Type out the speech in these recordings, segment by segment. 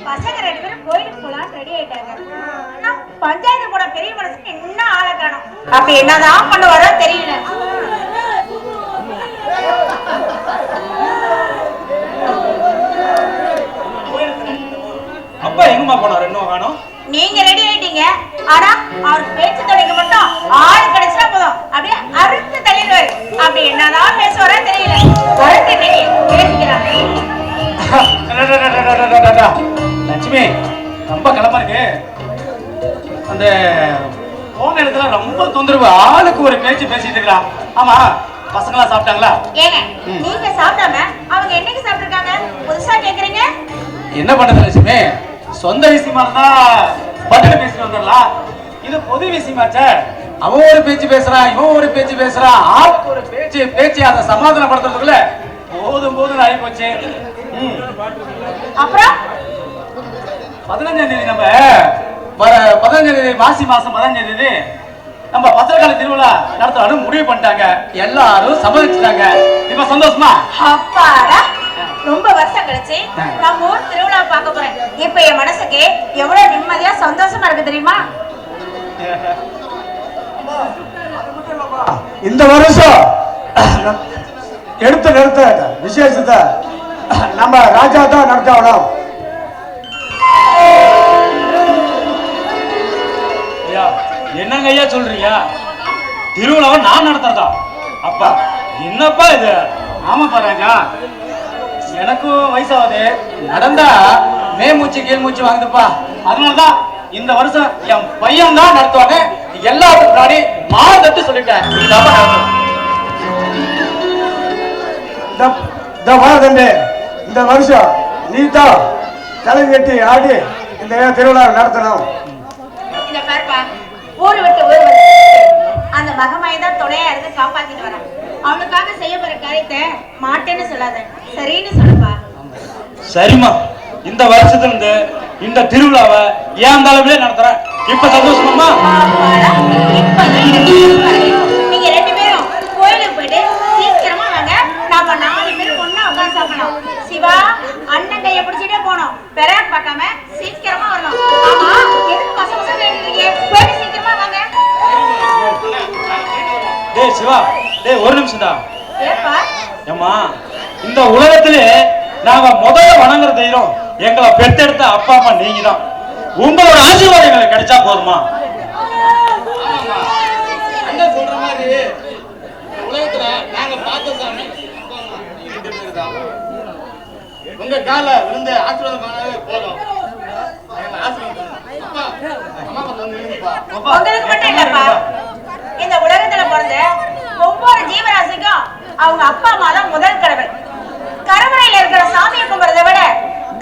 பசங்க 2 பேரும் கோயிலுக்கு போலாம் ரெடி ஆயிட்டாங்க. பஞ்சாயத்து போட பெரிய மனசுக்கு என்ன ஆளை காணும். அப்படி என்னதான் பண்ண வர தெரியல. அப்பா எங்கம்மா போனாரு இன்னும் காணோம்? நீங்க ரெடி ஆயிட்டீங்க. ஆனா அவர் பேச்சு தொடங்க மட்டும் ஆள் கிடைச்சா போதும் அப்படியே அறுத்து தள்ளிடுவாரு. அப்படி என்னதான் பேசுவாரா தெரியல. வரட்டு இன்னைக்கு பேசிக்கிறாங்க. லட்சுமி ரொம்ப கிளம்பா இருக்கு. அந்த போன இடத்துல ரொம்ப தொந்தரவு. ஆளுக்கு ஒரு பேச்சு பேசிட்டு இருக்கா. ஆமா பசங்களா சாப்பிட்டாங்களா? ஏங்க நீங்க சாப்பிடாம அவங்க என்னைக்கு சாப்பிட்டுருக்காங்க? புதுசா கேக்குறீங்க. என்ன பண்றது லட்சுமி? சொந்த விஷயமா இருந்தா பதில பேசிட்டு வந்துடலாம். இது பொது விஷயமாச்சே. அவன் ஒரு பேச்சு பேசுறான், இவன் ஒரு பேச்சு பேசுறான். ஆளுக்கு ஒரு பேச்சு அதை சமாதானப்படுத்துறதுக்குள்ள போதும் ஆகி போச்சு. அப்புறம் 15ஆம் தேதி நம்ம வர 15ஆம் தேதி மாசி மாசம் 15ஆம் தேதி நம்ம பத்திரகால திருவிழா நடத்தணும் முடிவு பண்ணிட்டாங்க. எல்லாரும் சம்மதிச்சுட்டாங்க. இப்ப சந்தோஷமா? அப்பாடா ரொம்ப வருஷம் கழிச்சு நம்ம ஊர் திருவிழா பார்க்க போறேன். இப்ப என் மனசுக்கு எவ்வளவு நிம்மதியா சந்தோஷமா இருக்கு தெரியுமா? இந்த வருஷம் எடுத்து நிறுத்த விசேஷத்தை நம்ம ராஜா தான் நடத்தணும். என்னங்க ஐயா சொல்றீங்க? திருவிழாவை நான் நடத்துறதா? அப்பா என்னப்பா இது? ஆமாப்பா ராஜா, எனக்கும் வயசாவது நடந்தா மேமூச்சு கீழ் மூச்சு வாங்குதுப்பா. அதனாலதான் இந்த வருஷம் என் பையன் தான் நடத்துவாங்க. எல்லாத்துக்கும் முன்னாடி மாதத்து சொல்லிட்டேன். இந்த வருஷம் நீ தான் தலை கட்டி ஆடி இந்த திருவிழா நடத்தணும். இந்த பாருப்பா, ஊர் விட்டு ஊர் வந்து அந்த மகமாயை தான் துணையா இருந்து காப்பாத்திட்டு வரான். அவனுக்காக செய்ய போற காரியத்தை மாட்டேன்னு சொல்லாத, சரின்னு சொல்லுப்பா. சரிம்மா, இந்த வருஷத்துல இருந்து இந்த திருவிழாவை ஏன் தலைவிலே நடத்துறேன். இப்ப சந்தோஷமா? நீங்க 2 பேரும் கோயிலுக்கு போயிட்டு சீக்கிரமா வாங்க. நாம 4 பேரும் ஒண்ணா உட்கார்ந்து சாப்பிடணும். சிவா அண்ணன் கையை பிடிச்சிட்டே போனோம். பெறாக் பார்க்காம சீக்கிரமா வரணும். ஆமா எதுக்கு பசங்க கேட்டுறீங்க? போயிட்டு சீக்கிரமா வாங்க. டேய் சிவா, டேய் ஒரு நிமிஷம் தான். ஏப்பா? ஏம்மா, இந்த உலகத்திலே நாங்க முதல்ல வணங்குற தெய்வம் எங்களை பெற்றெடுத்த அப்பா அம்மா நீங்க தான். உங்களோட ஆசீர்வாதம் எங்களுக்கு கிடைச்சா போதுமா? சொல்ற மாதிரி உலகத்துல நாங்க பார்த்த சாமி உங்க கால விழுந்து ஆசீர்வாதம் பண்ணவே போதும். உங்களுக்கு மட்டும் இல்லப்பா, இந்த உலகத்துல பிறந்த ஒவ்வொரு ஜீவராசிக்கும் அவங்க அப்பா அம்மா தான் முதல் கடவுள். கருவறையில இருக்கிற சாமியை கும்பிடுறதை விட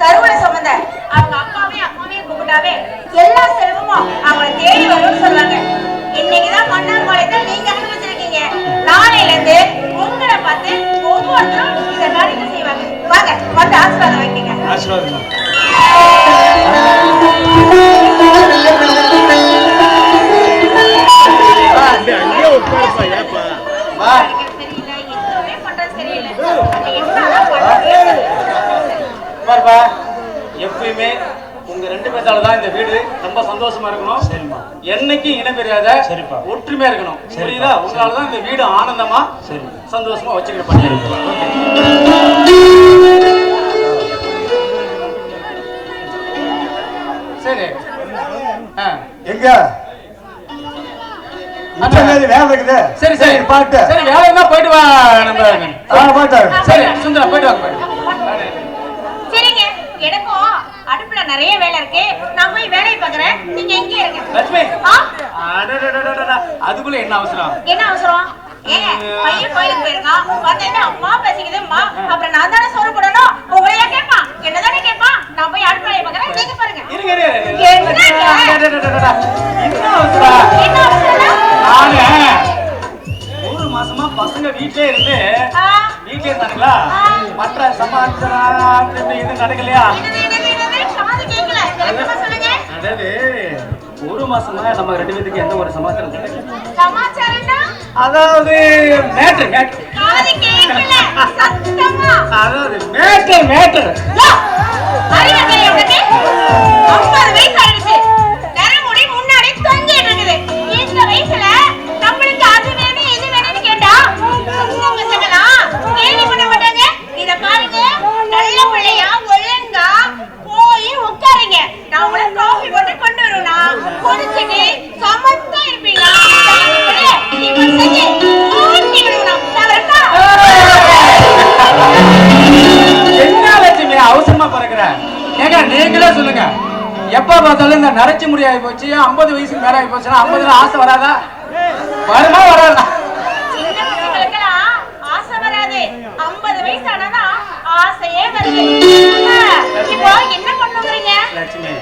கருவறை சுமந்த அவங்க அம்மாவையும் கும்பிட்டாவே எல்லா செல்வமும் அவங்களை தேடி வரும்னு சொல்லுவாங்க. இன்னைக்குதான் மன்னார் மாலையத்தை நீங்க அனுபவிச்சிருக்கீங்க. நாளையில இருந்து உங்களை பார்த்து ஒவ்வொருத்தரும் இந்த காரியத்தை செய்வாங்க. வாங்க வந்து ஆசீர்வாதம் வைக்கீங்க. ஆசீர்வாதம். எப்பயுமே உங்க 2 பேத்தால தான் இந்த வீடு ரொம்ப சந்தோஷமா இருக்கணும். சரிம்மா. என்னைக்கு இனப்பெரியாத சரிப்பா ஒற்றுமையா இருக்கணும். புரியுதா? உங்களால தான் இந்த வீடு ஆனந்தமா சரி சந்தோஷமா வச்சுக்கிற பண்ணிருக்கோம். சரி எங்க வேலை இருக்குது? சரி சரி பாட்டு சரி வேலைன்னா போயிட்டு வா. நம்ம பாட்டு சரி சுந்தரா போயிட்டு வாங்க. சரிங்க, எனக்கும் அடுப்புல நிறைய வேலை இருக்கு. நான் போய் வேலையை பாக்குறேன். நீங்க எங்க இருங்க. லட்சுமி, அதுக்குள்ள என்ன அவசரம்? என்ன அவசரம்? ஏங்க பையன் கோயிலுக்கு போயிருக்கான். வந்தேன்னா அம்மா பேசிக்குதும்மா. அப்புறம் நான் தானே சோறு போடணும். உங்களையா கேட்பான், என்னதானே கேட்பான். நான் போய் அடுப்பலையை பாக்குறேன். நீங்க பாருங்க. என்ன அவசரம்? என்ன அவசரம்? நானு 1 மாசமா பசங்க வீட்லயே இருந்து வீட்லயே இருந்தாங்களா? மற்ற சமாச்சாரம் இது நடக்கலையா? அதாவது 1 மாசமா நம்ம 2 பேருக்கு எந்த ஒரு சமாச்சாரம் கிடைக்கல. சமாச்சாரம்னா அதாவது மேட்டர் காது கேட்கல சத்தமா. அதாவது மேட்டர் அறிவு தெரியுமா? எப்ப பார்த்தாலும் இந்த நரைச்சி முடியாகி போச்சு 50 வயசுக்கு மேல ஆகி போச்சுன்னா 50ல ஆசை வராதா? வருமா வராதா? சின்ன பசங்களுக்கெல்லாம் ஆசை வராது, 50 வயசு ஆனாதான் ஆசையே வருது. இப்போ என்ன பண்ணுங்கிறீங்க? லட்சுமி,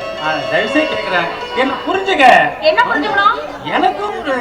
தயவுசெய்து கேட்கிறேன், என்ன புரிஞ்சுக்க. என்ன புரிஞ்சுக்கணும்? எனக்கும் ஒரு